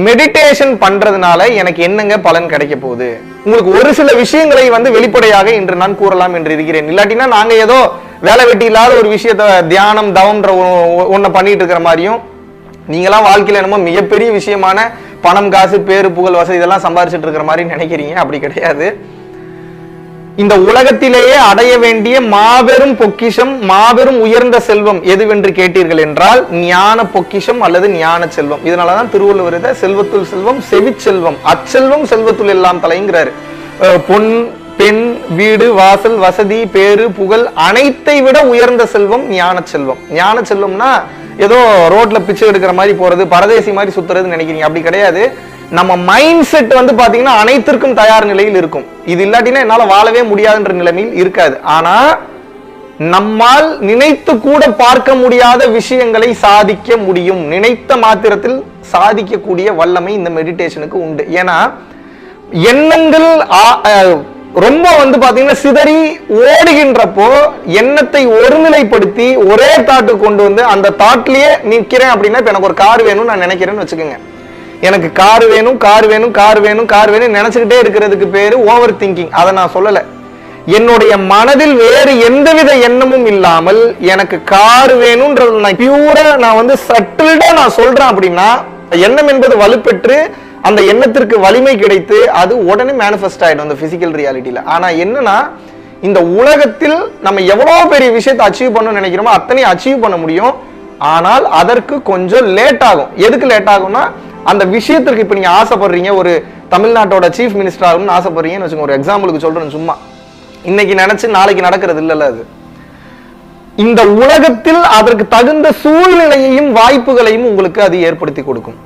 Meditation பண்றதுனால எனக்கு என்னங்க பலன் கிடைக்க போகுது? உங்களுக்கு ஒரு சில விஷயங்களை வெளிப்படையாக இன்று நான் கூறலாம் என்று இருக்கிறேன். இல்லாட்டினா நாங்க ஏதோ வேலை வெட்டி இல்லாத ஒரு விஷயத்த தியானம் தவம்ன்ற ஒன்ன பண்ணிட்டு இருக்கிற மாதிரியும், நீங்களாம் வாழ்க்கையில என்னமோ மிகப்பெரிய விஷயமான பணம் காசு பேரு புகழ் வசதி இதெல்லாம் சம்பாதிச்சுட்டு இருக்கிற மாதிரி நினைக்கிறீங்க. அப்படி கிடையாது. இந்த உலகத்திலேயே அடைய வேண்டிய மாபெரும் பொக்கிஷம், மாபெரும் உயர்ந்த செல்வம் எதுவென்று கேட்டீர்கள் என்றால் ஞான பொக்கிஷம் அல்லது ஞான செல்வம். இதனாலதான் திருவள்ளுவர் இதை செல்வத்துள் செல்வம் செவிச்செல்வம் அச்செல்வம் செல்வத்துள் எல்லாம் தலைங்கிறாரு. பொன் பெண் வீடு வாசல் வசதி பேரு புகழ் அனைத்தை விட உயர்ந்த செல்வம் ஞான செல்வம். ஞான செல்வம்னா ஏதோ ரோட்ல பிச்சை எடுக்கிற மாதிரி போறது, பரதேசி மாதிரி சுத்துறதுன்னு நினைக்கிறீங்க. அப்படி கிடையாது. நம்ம மைண்ட் செட் பாத்தீங்கன்னா அனைத்திற்கும் தயார் நிலையில் இருக்கும். இது இல்லாட்டினா என்னால வாழவே முடியாதுன்ற நிலைமையில் இருக்காது. ஆனா நம்மால் நினைத்து கூட பார்க்க முடியாத விஷயங்களை சாதிக்க முடியும். நினைத்த மாத்திரத்தில் சாதிக்கக்கூடிய வல்லமை இந்த மெடிடேஷனுக்கு உண்டு. ஏன்னா எண்ணங்கள் ரொம்ப பாத்தீங்கன்னா சிதறி ஓடுகின்றப்போ எண்ணத்தை ஒருநிலைப்படுத்தி ஒரே தாட்டு கொண்டு அந்த தாட்லயே நிக்கிறேன் அப்படின்னா, இப்ப எனக்கு ஒரு கார் வேணும்னு நான் நினைக்கிறேன்னு வச்சுக்கோங்க. எனக்கு கார் வேணும் கார் வேணும் கார் வேணும் கார் வேணும் நினைச்சுக்கிட்டே இருக்கிறதுக்கு பேரு ஓவர் திங்கிங். அதை நான் சொல்லல. என்னுடைய மனதில் வேறு எந்தவித எண்ணமும் இல்லாமல் எனக்கு கார் வேணும்ன்றது நான் பியூரா நான் சட்டில்டா நான் சொல்றேன் அப்படின்னா, எண்ணம் என்பது வலுப்பெற்று அந்த எண்ணத்திற்கு வலிமை கிடைத்து அது உடனே மேனிஃபெஸ்ட் ஆயிடும் அந்த பிசிக்கல் ரியாலிட்டியில. ஆனா என்னன்னா, இந்த உலகத்தில் நம்ம எவ்வளவு பெரிய விஷயத்தை அச்சீவ் பண்ணணும்னு நினைக்கிறோமோ அத்தனையும் அச்சீவ் பண்ண முடியும். ஆனால் அதற்கு கொஞ்சம் லேட் ஆகும். எதுக்கு லேட் ஆகும்னா, அந்த விஷயத்திற்கு இப்ப நீங்க ஆசைப்படுறீங்க, ஒரு தமிழ்நாட்டோட சீஃப் மினிஸ்டர் ஆகணும்னு ஆசைப்படுறீங்கன்னு வச்சுக்கோங்க. ஒரு எக்ஸாம்பிளுக்கு சொல்றேன், சும்மா இன்னைக்கு நினைச்சு நாளைக்கு நடக்கிறது இல்லைல்ல. அது இந்த உலகத்தில் அதற்கு தகுந்த சூழ்நிலையையும் வாய்ப்புகளையும் உங்களுக்கு அது ஏற்படுத்தி கொடுக்கும்.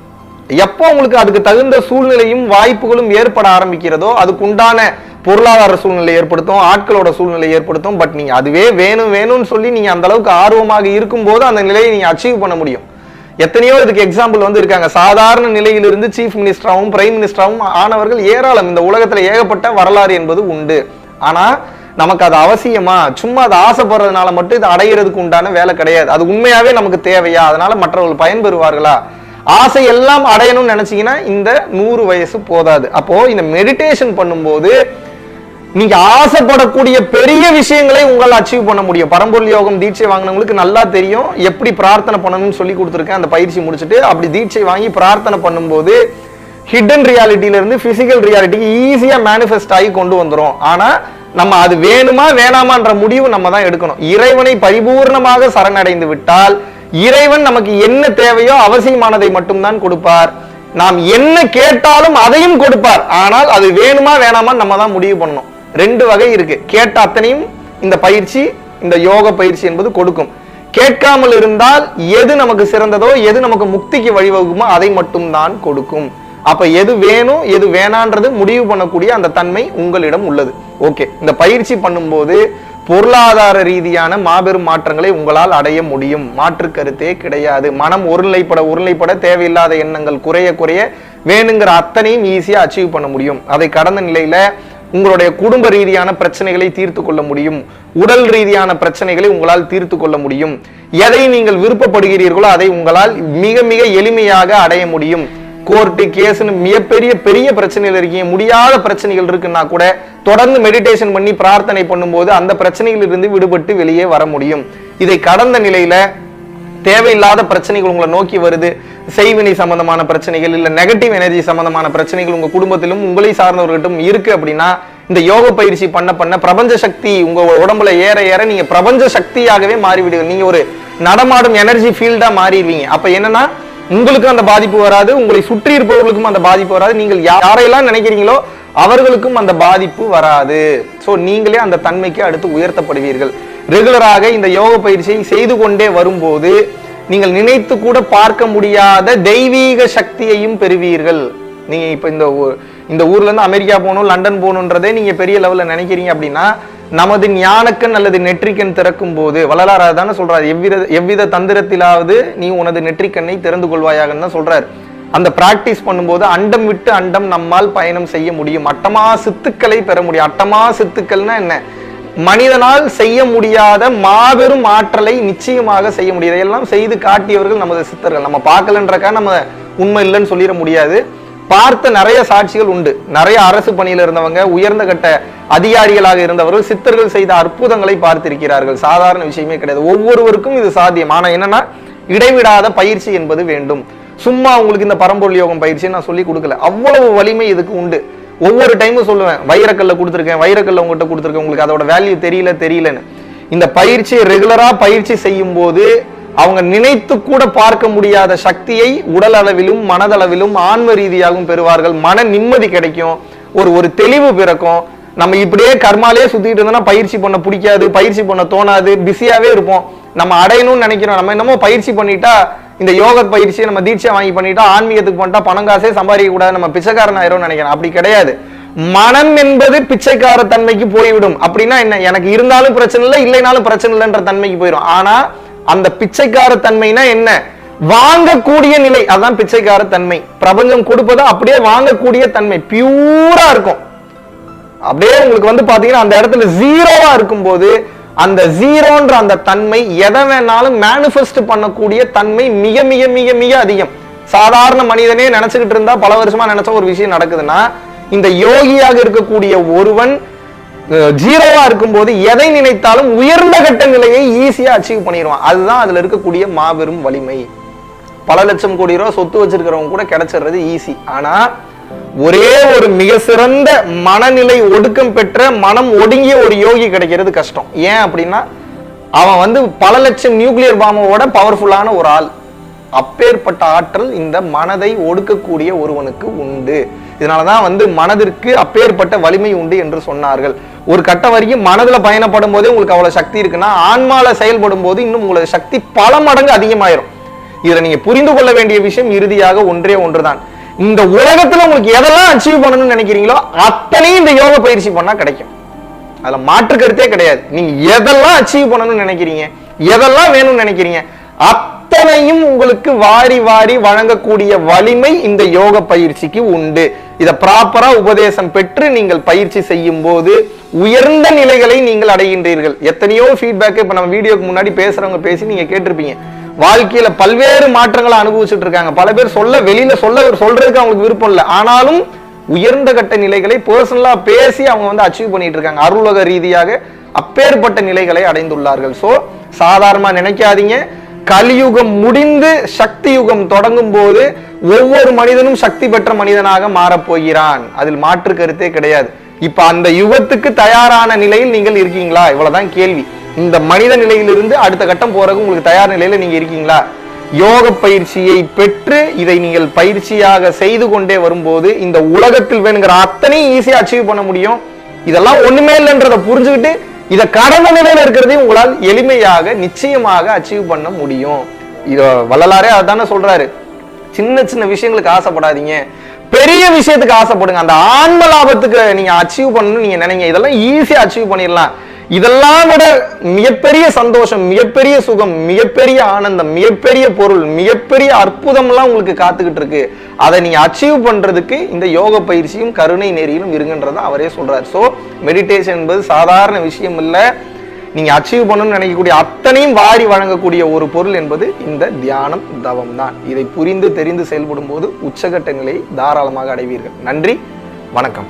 எப்போ உங்களுக்கு அதுக்கு தகுந்த சூழ்நிலையும் வாய்ப்புகளும் ஏற்பட ஆரம்பிக்கிறதோ அதுக்கு உண்டான பொருளாதார சூழ்நிலை ஏற்படுத்தும், ஆட்களோட சூழ்நிலை ஏற்படுத்தும். பட் நீங்க அதுவே வேணும் வேணும்னு சொல்லி நீங்க அந்த அளவுக்கு ஆர்வமாக இருக்கும் போது அந்த நிலையை நீங்க அச்சீவ் பண்ண முடியும். எத்தனையோ இதுக்கு எக்ஸாம்பிள் இருக்காங்க. சாதாரண நிலையிலிருந்து சீஃப் மினிஸ்டராகவும் பிரைம் மினிஸ்டராகவும் ஆனவர்கள் ஏராளம். இந்த உலகத்துல ஏகப்பட்ட வரலாறு என்பது உண்டு. ஆனா நமக்கு அது அவசியமா? சும்மா அது ஆசைப்படுறதுனால மட்டும் இது அடையிறதுக்கு உண்டான வேலை கிடையாது. அது உண்மையாவே நமக்கு தேவையா? அதனால மற்றவர்கள் பயன்பெறுவார்களா? ஆசை எல்லாம் அடையணும்னு நினைச்சீங்கன்னா இந்த 100 வயசு போதாது. அப்போ இந்த மெடிடேஷன் பண்ணும்போது நீங்க ஆசைப்படக்கூடிய பெரிய விஷயங்களை உங்களால் அச்சீவ் பண்ண முடியும். பரம்பொருள் யோகம் தீட்சை வாங்கினவங்களுக்கு நல்லா தெரியும் எப்படி பிரார்த்தனை பண்ணணும்னு சொல்லி கொடுத்துருக்கேன். அந்த பயிற்சி முடிச்சுட்டு அப்படி தீட்சை வாங்கி பிரார்த்தனை பண்ணும்போது ஹிடன் ரியாலிட்டியில இருந்து பிசிக்கல் ரியாலிட்டிக்கு ஈஸியா மேனிஃபெஸ்ட் ஆகி கொண்டு வந்துரும். ஆனா நம்ம அது வேணுமா வேணாமான்ற முடிவு நம்ம தான் எடுக்கணும். இறைவனை பரிபூர்ணமாக சரணடைந்து விட்டால் இறைவன் நமக்கு என்ன தேவையோ அவசியமானதை மட்டும்தான் கொடுப்பார். நாம் என்ன கேட்டாலும் அதையும் கொடுப்பார். ஆனால் அது வேணுமா வேணாமா நம்ம தான் முடிவு பண்ணணும். 2 வகை இருக்கு. கேட்ட அத்தனையும் இந்த பயிற்சி, இந்த யோக பயிற்சி என்பது கொடுக்கும். கேட்காமல் இருந்தால் எது நமக்கு சிறந்ததோ, எது நமக்கு முக்திக்கு வழிவகுக்குமோ அதை மட்டும்தான் கொடுக்கும். அப்ப எது வேணும் எது வேணான்றது முடிவு பண்ணக்கூடிய அந்த தன்மை உங்களிடம் உள்ளது. ஓகே, இந்த பயிற்சி பண்ணும்போது பொருளாதார ரீதியான மாபெரும் மாற்றங்களை உங்களால் அடைய முடியும். மாற்று கருத்தே கிடையாது. மனம் ஒருநிலைப்பட தேவையில்லாத எண்ணங்கள் குறைய குறைய வேணுங்கிற அத்தனையும் ஈஸியா அச்சீவ் பண்ண முடியும். அதை கடந்த நிலையில உங்களுடைய குடும்ப ரீதியான பிரச்சனைகளை தீர்த்து கொள்ள முடியும். உடல் ரீதியான பிரச்சனைகளை உங்களால் தீர்த்து கொள்ள முடியும். எதை நீங்கள் விருப்பப்படுகிறீர்களோ அதை உங்களால் மிக மிக எளிமையாக அடைய முடியும். கோர்ட்டு கேஸ்னு மிகப்பெரிய பெரிய பிரச்சனைகள் இருக்கீங்க, முடியாத பிரச்சனைகள் இருக்குன்னா கூட தொடர்ந்து மெடிடேஷன் பண்ணி பிரார்த்தனை பண்ணும்போது அந்த பிரச்சனைகளிலிருந்து விடுபட்டு வெளியே வர முடியும். இதை கடந்த நிலையில தேவையில்லாத பிரச்சனைகள் உங்களை நோக்கி வருது, செய்வினை சம்பந்தமான பிரச்சனைகள் இல்ல நெகட்டிவ் எனர்ஜி சம்பந்தமான பிரச்சனைகள் உங்க குடும்பத்திலும் உங்களை சார்ந்தவர்கிட்டும் இருக்கு அப்படின்னா இந்த யோக பயிற்சி பண்ண பண்ண பிரபஞ்ச சக்தி உங்க உடம்புல ஏற ஏற நீங்க பிரபஞ்ச சக்தியாகவே மாறிவிடுவீங்க. நீங்க ஒரு நடமாடும் எனர்ஜி ஃபீல்டா மாறிடுவீங்க. அப்ப என்னன்னா உங்களுக்கும் அந்த பாதிப்பு வராது, உங்களை சுற்றி இருப்பவர்களுக்கும் அந்த பாதிப்பு வராது. நீங்கள் யாரையெல்லாம் நினைக்கிறீங்களோ அவர்களுக்கும் அந்த பாதிப்பு வராது. சோ நீங்களே அந்த தன்மைக்கு அடுத்து உயர்த்தப்படுவீர்கள். ரெகுலராக இந்த யோக பயிற்சியை செய்து கொண்டே வரும்போது நீங்கள் நினைத்து கூட பார்க்க முடியாத தெய்வீக சக்தியையும் பெறுவீர்கள். நீங்க இப்ப இந்த ஊர்ல இருந்து அமெரிக்கா போகணும், லண்டன் போகணுன்றதே நீங்க பெரிய லெவல்ல நினைக்கிறீங்க அப்படின்னா நமது ஞானக்கண் அல்லது நெற்றிக்கண் திறக்கும் போது வள்ளலார் தானே சொல்றாரு, எவ்வித தந்திரத்திலாவது நீ உனது நெற்றிக்கண்ணை திறந்து கொள்வாயாகன்னு தான் சொல்றாரு. அந்த பிராக்டிஸ் பண்ணும்போது அண்டம் விட்டு அண்டம் நம்மால் பயணம் செய்ய முடியும். அட்டமா சித்துக்களை பெற முடியும். அட்டமா சித்துக்கள்னா என்ன? மனிதனால் செய்ய முடியாத மாபெரும் ஆற்றலை நிச்சயமாக செய்ய முடியும். இதையெல்லாம் செய்து காட்டியவர்கள் நமது சித்தர்கள். நம்ம பார்க்கலன்றக்கா நம்ம உண்மை இல்லைன்னு சொல்லிட முடியாது. பார்த்த நிறைய சாட்சிகள் உண்டு. நிறைய அரசு பணியில் இருந்தவங்க, உயர்ந்த கட்ட அதிகாரிகளாக இருந்தவர்கள் சித்தர்கள் செய்த அற்புதங்களை பார்த்திருக்கிறார்கள். சாதாரண விஷயமே கிடையாது. ஒவ்வொருவருக்கும் இது சாத்தியம். ஆனா என்னன்னா, இடைவிடாத பயிற்சி என்பது வேண்டும். சும்மா உங்களுக்கு இந்த பரம்பொருள் யோகம் பயிற்சியை நான் சொல்லி கொடுக்கல. அவ்வளவு வலிமை இதுக்கு உண்டு. ஒவ்வொரு டைமும் சொல்லுவேன், வைரக்கல்ல கொடுத்துருக்கேன், வைரக்கல்ல உங்ககிட்ட கொடுத்துருக்கேன், உங்களுக்கு அதோட வேல்யூ தெரியலன்னு. இந்த பயிற்சியை ரெகுலரா பயிற்சி செய்யும் போது அவங்க நினைத்து கூட பார்க்க முடியாத சக்தியை உடல் அளவிலும் மனதளவிலும் ஆன்ம ரீதியாகவும் பெறுவார்கள். மன நிம்மதி கிடைக்கும், ஒரு தெளிவு பிறக்கும். நம்ம இப்படியே கர்மாலே சுத்திட்டு இருந்தோம்னா பயிற்சி பண்ண பிடிக்காது, பயிற்சி பண்ண தோணாது, பிஸியாவே இருப்போம். நம்ம அடையணும்னு நினைக்கிறோம். நம்ம என்னமோ பயிற்சி பண்ணிட்டா, இந்த யோக பயிற்சியை நம்ம தீட்சை வாங்கி பண்ணிட்டா, ஆன்மீகத்துக்கு பண்ணிட்டா பணம் காசே சம்பாதிக்க கூடாது, நம்ம பிச்சைக்காரன் ஆயிரும் நினைக்கிறோம். அப்படி கிடையாது. மனம் என்பது பிச்சைக்கார தன்மைக்கு போய்விடும். அப்படின்னா என்ன, எனக்கு இருந்தாலும் பிரச்சனை இல்லை, இல்லைனாலும் பிரச்சனை இல்லைன்ற தன்மைக்கு போயிடும். ஆனா அந்த பிச்சைக்கார தன்மைனா என்ன, வாங்கக்கூடிய நிலை, அதான் பிச்சைக்கார தன்மை. பிரபஞ்சம் கொடுப்பதை அப்படியே வாங்கக்கூடிய தன்மை பியூரா இருக்கும். அப்படியே உங்களுக்கு வந்து பாத்தீங்கன்னா அந்த இடத்துல ஜீரோவா இருக்கும் போது அந்த ஜீரோன்ற அந்த தன்மை எதை வேணாலும் மேனிஃபெஸ்ட் பண்ணக்கூடிய தன்மை மிக மிக மிக மிக அதிகம். சாதாரண மனிதனே நினைச்சுக்கிட்டு இருந்தா பல வருஷமா நினைச்ச ஒரு விஷயம் நடக்குதுன்னா, இந்த யோகியாக இருக்கக்கூடிய ஒருவன் ஜீரோவா இருக்கும் போது எதை நினைத்தாலும் உயர்ந்த கட்ட நிலையை ஈஸியா அச்சீவ் பண்ணிடுவான். அதுதான் அதுல இருக்கக்கூடிய மாபெரும் வலிமை. பல லட்சம் கோடி ரூபாய் சொத்து வச்சிருக்கிறவங்க கூட கிடைச்சிடுறது ஈஸி. ஆனா ஒரே ஒரு மிக சிறந்த மனநிலை ஒடுக்கம் பெற்ற மனம் ஒடுங்கிய ஒரு யோகி கிடைக்கிறது கஷ்டம். ஏன் அப்படின்னா, அவன் வந்து பல லட்சம் நியூக்ளியர் பாம்போட பவர்ஃபுல்லான ஒரு ஆள். அப்பேற்பட்ட ஆற்றல் இந்த மனதை ஒடுக்கக்கூடிய ஒருவனுக்கு உண்டு. இதனாலதான் வந்து மனதிற்கு அப்பேற்பட்ட வலிமை உண்டு என்று சொன்னார்கள். ஒரு கட்ட வரைக்கும் மனதுல பயணப்படும் போதே உங்களுக்கு அவ்வளவு சக்தி இருக்குன்னா, ஆன்மால செயல்படும் போது இன்னும் உங்களுக்கு சக்தி பல மடங்கு அதிகமாயிரும். இதுல நீங்க புரிந்து கொள்ள வேண்டிய விஷயம் இறுதியாக ஒன்றே ஒன்றுதான். இந்த உலகத்துல உங்களுக்கு எதெல்லாம் அச்சீவ் பண்ணணும்னு நினைக்கிறீங்களோ அத்தனையும் இந்த யோக பயிற்சி பண்ணா கிடைக்கும். அதுல மாற்று கருத்தே கிடையாது. நீங்க எதெல்லாம் அச்சீவ் பண்ணணும்னு நினைக்கிறீங்க, எதெல்லாம் வேணும்னு நினைக்கிறீங்க, அத்தனையும் உங்களுக்கு வாரி வாரி வழங்கக்கூடிய வலிமை இந்த யோக பயிற்சிக்கு உண்டு. இத ப்ராப்பரா உபதேசம் பெற்று நீங்கள் பயிற்சி செய்யும் போது உயர்ந்த நிலைகளை நீங்கள் அடைகின்றீர்கள். எத்தனையோ ஃபீட்பேக் இப்ப நம்ம வீடியோக்கு முன்னாடி பேசுறவங்க பேசி நீங்க கேட்டிருப்பீங்க. வாழ்க்கையில பல்வேறு மாற்றங்களை அனுபவிச்சுட்டு இருக்காங்க. பல பேர் வெளியில சொல்றதுக்கு அவங்களுக்கு விருப்பம் இல்லை. ஆனாலும் உயர்ந்த கட்ட நிலைகளை பர்சனலா பேசி அவங்க வந்து அச்சீவ் பண்ணிட்டு இருக்காங்க. அருளுலக ரீதியாக அப்பேற்பட்ட நிலைகளை அடைந்துள்ளார்கள். சோ சாதாரணமா நினைக்காதீங்க. கலியுகம் முடிந்து சக்தி யுகம் தொடங்கும் போது ஒவ்வொரு மனிதனும் சக்தி பெற்ற மனிதனாக மாறப்போகிறான். அதில் மாற்று கருத்தே கிடையாது. இப்ப அந்த யுகத்துக்கு தயாரான நிலையில் நீங்கள் இருக்கீங்களா? இவ்வளவுதான் கேள்வி. இந்த மனித நிலையிலிருந்து அடுத்த கட்டம் போறதுக்கு உங்களுக்கு தயார் நிலையில நீங்க இருக்கீங்களா? யோக பயிற்சியை பெற்று இதை நீங்கள் பயிற்சியாக செய்து கொண்டே வரும்போது இந்த உலகத்தில் வேணுங்கிற அத்தனையும் ஈஸியா அச்சீவ் பண்ண முடியும். இதெல்லாம் ஒண்ணுமே இல்லைன்றதை புரிஞ்சுக்கிட்டு இதை கடந்த நிலையில இருக்கிறதையும் உங்களால் எளிமையாக நிச்சயமாக அச்சீவ் பண்ண முடியும். இத வள்ளலாரே அதான சொல்றாரு, சின்ன சின்ன விஷயங்களுக்கு ஆசைப்படாதீங்க, பெரிய விஷயத்துக்கு ஆசைப்படுங்க. அந்த ஆன்ம லாபத்துக்கு நீங்க அச்சீவ் பண்ணணும்னு நீங்க நினைங்க, இதெல்லாம் ஈஸியா அச்சீவ் பண்ணிடலாம். இதெல்லாம் விட மிகப்பெரிய சந்தோஷம், மிகப்பெரிய சுகம், மிகப்பெரிய ஆனந்தம், மிகப்பெரிய பொருள், மிகப்பெரிய அற்புதம் எல்லாம் உங்களுக்கு காத்துக்கிட்டு இருக்கு. அதை நீங்க அச்சீவ் பண்றதுக்கு இந்த யோக பயிற்சியும் கருணை நெறியிலும் இருங்கன்றத அவரே சொல்றாரு. சோ மெடிடேஷன் என்பது சாதாரண விஷயம் இல்ல. நீங்க அச்சீவ் பண்ணணும்னு நினைக்கக்கூடிய அத்தனையும் வாரி வழங்கக்கூடிய ஒரு பொருள் என்பது இந்த தியானம், தவம் தான். இதை புரிந்து தெரிந்து செயல்படும் போது உச்சகட்ட நிலையை தாராளமாக அடைவீர்கள். நன்றி, வணக்கம்.